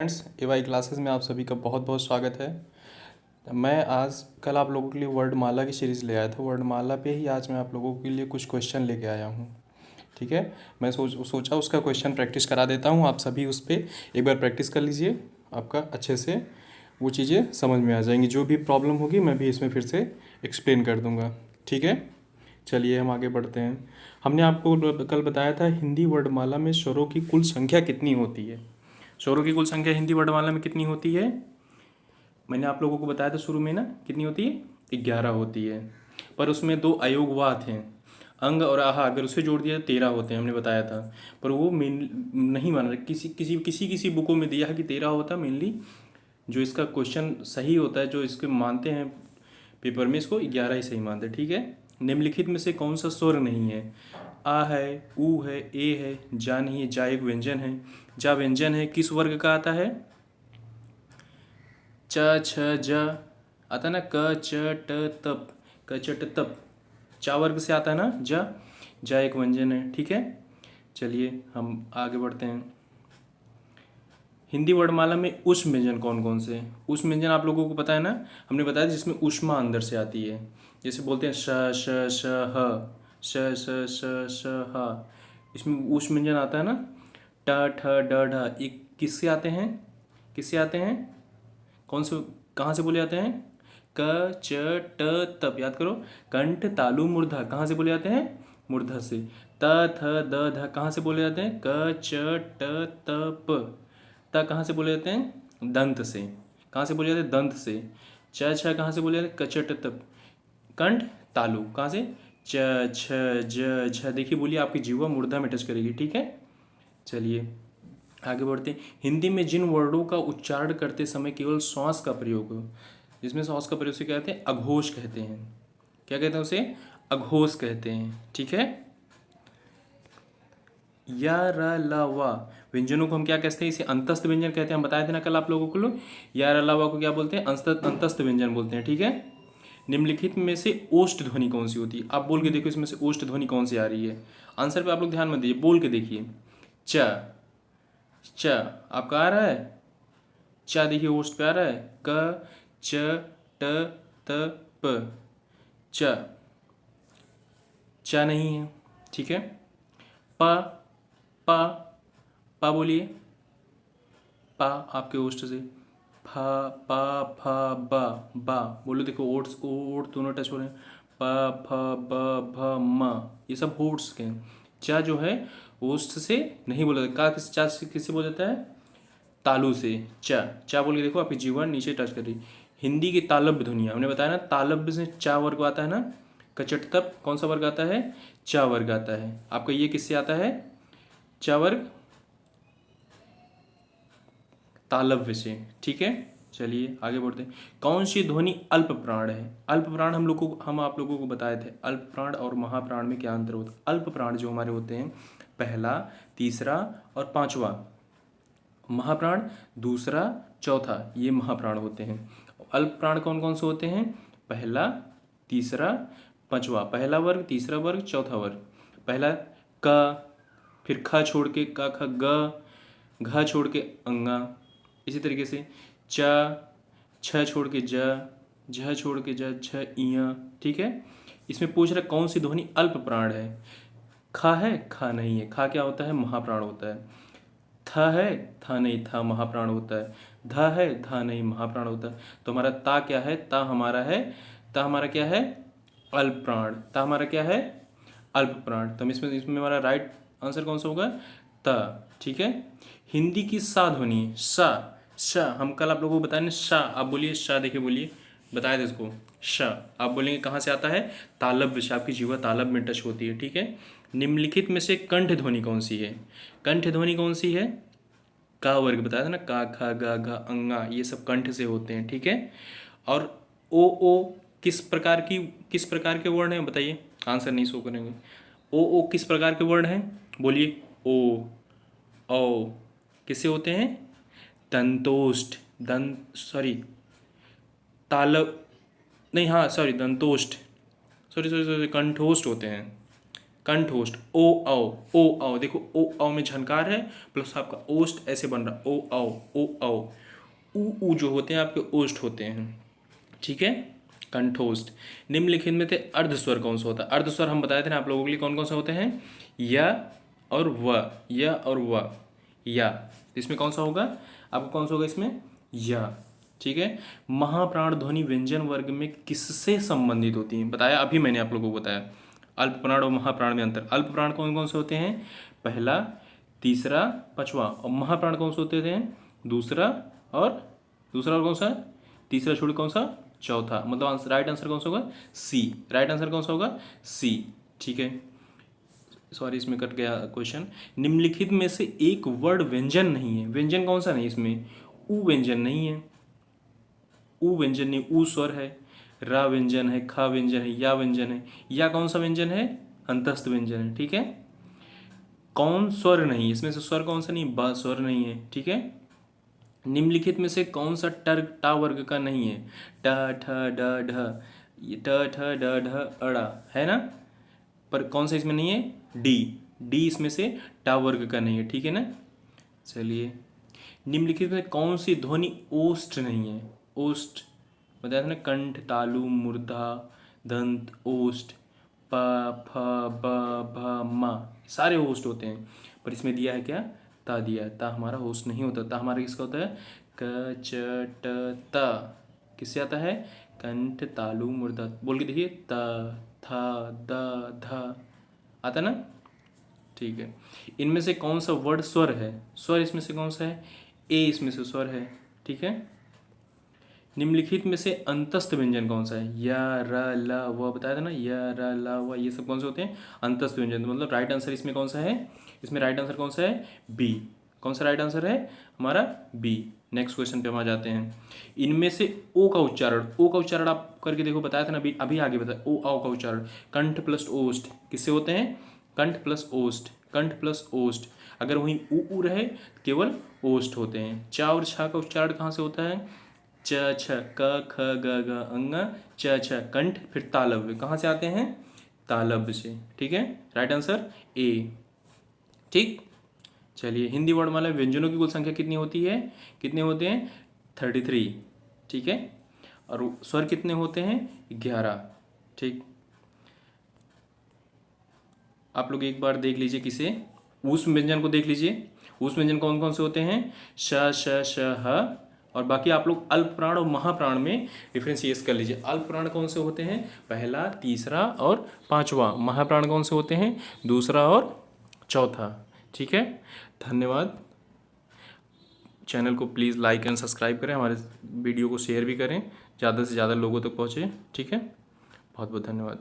Friends, एवाई classes में आप सभी का बहुत बहुत स्वागत है। मैं आज कल आप लोगों के लिए वर्णमाला की सीरीज़ ले आया था। वर्णमाला पे ही आज मैं आप लोगों के लिए कुछ क्वेश्चन लेके आया हूँ। ठीक है, मैं सोचा उसका क्वेश्चन प्रैक्टिस करा देता हूँ। आप सभी उस पर एक बार प्रैक्टिस कर लीजिए, आपका अच्छे से वो चीज़ें समझ में आ जाएंगी। जो भी प्रॉब्लम होगी मैं भी इसमें फिर से एक्सप्लेन कर दूँगा। ठीक है, चलिए हम आगे बढ़ते हैं। हमने आपको कल बताया था हिंदी वर्णमाला में स्वरों की कुल संख्या कितनी होती है। स्वरों की कुल संख्या हिंदी वर्णमाला में कितनी होती है? मैंने आप लोगों को बताया था शुरू में ना, कितनी होती है? 11 होती है। पर उसमें दो अयोगवात हैं, अंग और आहा। अगर उसे जोड़ दिया तो 13 होते हैं, हमने बताया था। पर वो मेन नहीं माना, किसी किसी किसी किसी बुकों में दिया है कि 13 होता है। मेनली जो इसका क्वेश्चन सही होता है, जो इसके मानते हैं पेपर में, इसको 11 ही सही मानते हैं। ठीक है। निम्नलिखित में से कौन सा स्वर नहीं है? आ है, ऊ है, ए है, जा नहीं है। जा एक व्यंजन है। जा व्यंजन है, किस वर्ग का आता है? च छ ज आता है ना। क च ट तप, क च ट तप, चा वर्ग से आता है ना। जा एक व्यंजन है। ठीक है, चलिए हम आगे बढ़ते हैं। हिंदी वर्णमाला में उष्म व्यंजन कौन कौन से हैं? उष्म व्यंजन आप लोगों को पता है ना, हमने बताया जिसमें उष्मा अंदर से आती है। जैसे बोलते हैं श श श ह, श श श श ह, इसमें उष्म व्यंजन आता है ना। ट ठ ड ढ, ये किससे आते हैं? किससे आते हैं? कौन से, कहाँ से बोले जाते हैं? क च ट तप, याद करो। कंठ तालु मूर्धा कहाँ से बोले जाते हैं? मूर्धा से। त थ द ध कहाँ से बोले जाते हैं? क च ट त प, त कहाँ से बोले जाते हैं? दंत से। कहाँ से बोले जाते हैं? दंत से। च छ कहाँ से बोले जाते हैं? क च ट तप, कंठ तालु कहाँ से? च छ ज झ। देखिए बोलिए, आपकी जीवा मूर्धा में टच करेगी। ठीक है, चलिए आगे बढ़ते हैं। हिंदी में जिन वर्णों का उच्चारण करते समय केवल श्वास का प्रयोग हो, जिसमें श्वास का प्रयोग से क्या कहते हैं? अघोष कहते हैं। क्या कहते हैं उसे? अघोष कहते हैं। ठीक है। या र ल व व्यंजनों को हम क्या कहते हैं? इसे अंतस्थ व्यंजन कहते हैं। हम बताए थे ना कल आप लोगों को। या र ल व को क्या बोलते हैं? अंतस्थ व्यंजन बोलते हैं। ठीक है। निम्नलिखित में से ओष्ठ ध्वनि कौन सी होती है? आप बोल के देखो, इसमें से ओष्ठ ध्वनि कौन सी आ रही है? आंसर पे आप लोग ध्यान मत दीजिए, बोल के देखिए। च, च आपका आ रहा है। चा देखिए ओष्ठ पे आ रहा है। क च ट त प, च, चा नहीं है। ठीक है। प, प, प बोलिए। पा आपके ओष्ठ से। फ, प, फ, ब बोलो। देखो ओट्स, ओट दोनों टच हो रहे हैं। प फ ब भ म, ये सब होट्स के हैं। चा जो है ओष्ठ से नहीं बोला जाता। का किस चा से किससे बोला जाता है? तालु से। चा, चा बोल के देखो, आपकी जीवन नीचे टच कर रही। हिंदी की तालब्य ध्वनियाँ हमने बताया ना, तालब्य से चा वर्ग आता है ना। कचट तब कौन सा वर्ग आता है? चा वर्ग आता है। आपका ये किससे आता है? चा वर्ग, तालव्य से। ठीक है, चलिए आगे बढ़ते हैं। कौन सी ध्वनि अल्प प्राण है? अल्प प्राण हम आप लोगों को बताए थे। अल्प प्राण और महाप्राण में क्या अंतर होता है? अल्प प्राण जो हमारे होते हैं, पहला, तीसरा और पांचवा। महाप्राण दूसरा, चौथा, ये महाप्राण होते हैं। अल्प प्राण कौन कौन से होते हैं? पहला, तीसरा, पांचवा। पहला वर्ग, तीसरा वर्ग, चौथा वर्ग। पहला क, फिर ख छोड़ के क ख ग, घ छोड़ के अंगा। इसी तरीके से च, छ छोड़ के ज, झ छोड़ के ज, छ इया। ठीक है। इसमें पूछ रहा कौन सी ध्वनि अल्प प्राण है? खा है? खा नहीं है। खा क्या होता है? महाप्राण होता है। थ है? था नहीं, था महाप्राण होता है। ध है? धा नहीं, महाप्राण होता है। तो हमारा ता क्या है? ता हमारा है, ता हमारा क्या है? अल्प प्राण। ता हमारा क्या है? अल्प प्राण। तो इसमें इसमें हमारा राइट आंसर कौन सा होगा? ता। ठीक है। हिंदी की सा ध्वनि, सा, श, हम कल आप लोगों को बताए ना सा। आप बोलिए सा, देखिए बोलिए, बताया था इसको। श आप बोलेंगे कहाँ से आता है? तालब्य से। आपकी जीवा तालब्य में टच होती है। ठीक है। निम्नलिखित में से कंठ ध्वनि कौन सी है? कंठ ध्वनि कौन सी है? का वर्ग बताया था ना, का खा गा घा अंगा, ये सब कंठ से होते हैं। ठीक है। और ओ किस प्रकार के वर्ण हैं? बताइए, आंसर नहीं शो करेंगे। ओ किस प्रकार के वर्ण हैं? बोलिए। ओ, औ किससे होते हैं? दंतोष्ठ, दंत सॉरी, तालब नहीं, हाँ सॉरी, दंतोष्ठ, सॉरी सॉरी सॉरी, कंठोष्ठ होते हैं। कंठोष्ठ, ओ औ, ओ औ, देखो ओ औ में झनकार है प्लस आपका ओष्ठ ऐसे बन रहा, ओ औ, ओ औ। ऊ जो होते हैं आपके ओष्ठ होते हैं, ठीक है, कंठोष्ठ। निम्नलिखित में से अर्ध स्वर कौन सा होता है? अर्ध स्वर हम बताए थे ना आप लोगों के लिए कौन कौन से होते हैं, य और व, य और व, या। इसमें कौन सा होगा आपको, कौन सा होगा इसमें, या, ठीक है। महाप्राण ध्वनि व्यंजन वर्ग में किससे संबंधित होती है? बताया अभी मैंने आप लोगों को बताया। अल्प प्राण और महाप्राण में अंतर, अल्प प्राण कौन कौन से होते हैं, पहला, तीसरा, पांचवा, और महाप्राण कौन से होते हैं, दूसरा और कौन सा, तीसरा छोड़ कौन सा, चौथा। मतलब राइट आंसर कौन सा होगा, सी। राइट आंसर कौन सा होगा, सी, ठीक है। सॉरी इसमें कट गया क्वेश्चन। निम्नलिखित में से एक वर्ड व्यंजन नहीं है, व्यंजन कौन सा नहीं इसमें, ऊ व्यंजन नहीं है, ऊ व्यंजन नहीं, ऊ स्वर है, रा व्यंजन है, खा व्यंजन है, या व्यंजन है। या कौन सा व्यंजन है, अंतस्थ व्यंजन है, ठीक है। कौन स्वर नहीं, इसमें से स्वर कौन सा नहीं, बा स्वर नहीं है, ठीक है। निम्नलिखित में से कौन सा टर टा वर्ग का नहीं है, ट ठ ड ढ, ये ट ठ ड ढ अड़ा है ना, पर कौन सा इसमें नहीं है, डी, डी इसमें से टा वर्ग का नहीं है, ठीक है ना। चलिए, निम्नलिखित में कौन सी ध्वनि ओष्ठ नहीं है, ओष्ठ बताया था ना, कंठ, तालु, मूर्धा, दंत, ओष्ठ, प, फ, ब, भ, म, सारे ओष्ठ होते हैं, पर इसमें दिया है क्या, ता दिया है। ता हमारा ओष्ठ नहीं होता, ता हमारा किसका होता है, क, च, ट, त, किससे आता है, कंठ, तालु, मूर्धा। बोल के देखिए, त, थ, द, ध, आता ना, ठीक है। इनमें से कौन सा वर्ड स्वर है, स्वर इसमें से कौन सा है, ए इसमें से स्वर है, ठीक है। निम्नलिखित में से अंतस्थ व्यंजन कौन सा है, या, र, ल, व, बताया था ना, या, र, ल, व, ये सब कौन से होते हैं, अंतस्थ व्यंजन। मतलब राइट आंसर इसमें कौन सा है, इसमें राइट आंसर कौन सा है, बी। कौन सा राइट आंसर है हमारा, बी। नेक्स्ट क्वेश्चन पे हम आ जाते हैं। इनमें से ओ का उच्चारण, ओ का उच्चारण आप करके देखो, बताया था ना अभी, अभी आगे बताया, ओ आओ का उच्चारण कंठ प्लस ओष्ठ किससे होते हैं, कंठ प्लस ओष्ठ, कंठ प्लस ओष्ठ। अगर वहीं ऊ रहे केवल ओष्ठ होते हैं। चा और छा का उच्चारण कहाँ से होता है, च, छ, क, ख, ग, घ, अंग, च, छ, कंठ, फिर तालव्य कहाँ से आते हैं, तालव्य से, ठीक है। राइट आंसर ए, ठीक। चलिए, हिंदी वर्णमाला में व्यंजनों की कुल संख्या कितनी होती है, कितने होते हैं, 33, ठीक है। और स्वर कितने होते हैं, 11, ठीक। आप लोग एक बार देख लीजिए किसे, ऊष्म व्यंजन को देख लीजिए। ऊष्म व्यंजन कौन कौन से होते हैं, श, श, श, ह, और बाकी आप लोग अल्प प्राण और महाप्राण में डिफ्रेंशिएट कर लीजिए। अल्प प्राण कौन से होते हैं, पहला, तीसरा और पांचवा। महाप्राण कौन से होते हैं, दूसरा और चौथा, ठीक है। धन्यवाद। चैनल को प्लीज़ लाइक एंड सब्सक्राइब करें, हमारे वीडियो को शेयर भी करें, ज़्यादा से ज़्यादा लोगों तक पहुँचे, ठीक है। बहुत बहुत धन्यवाद।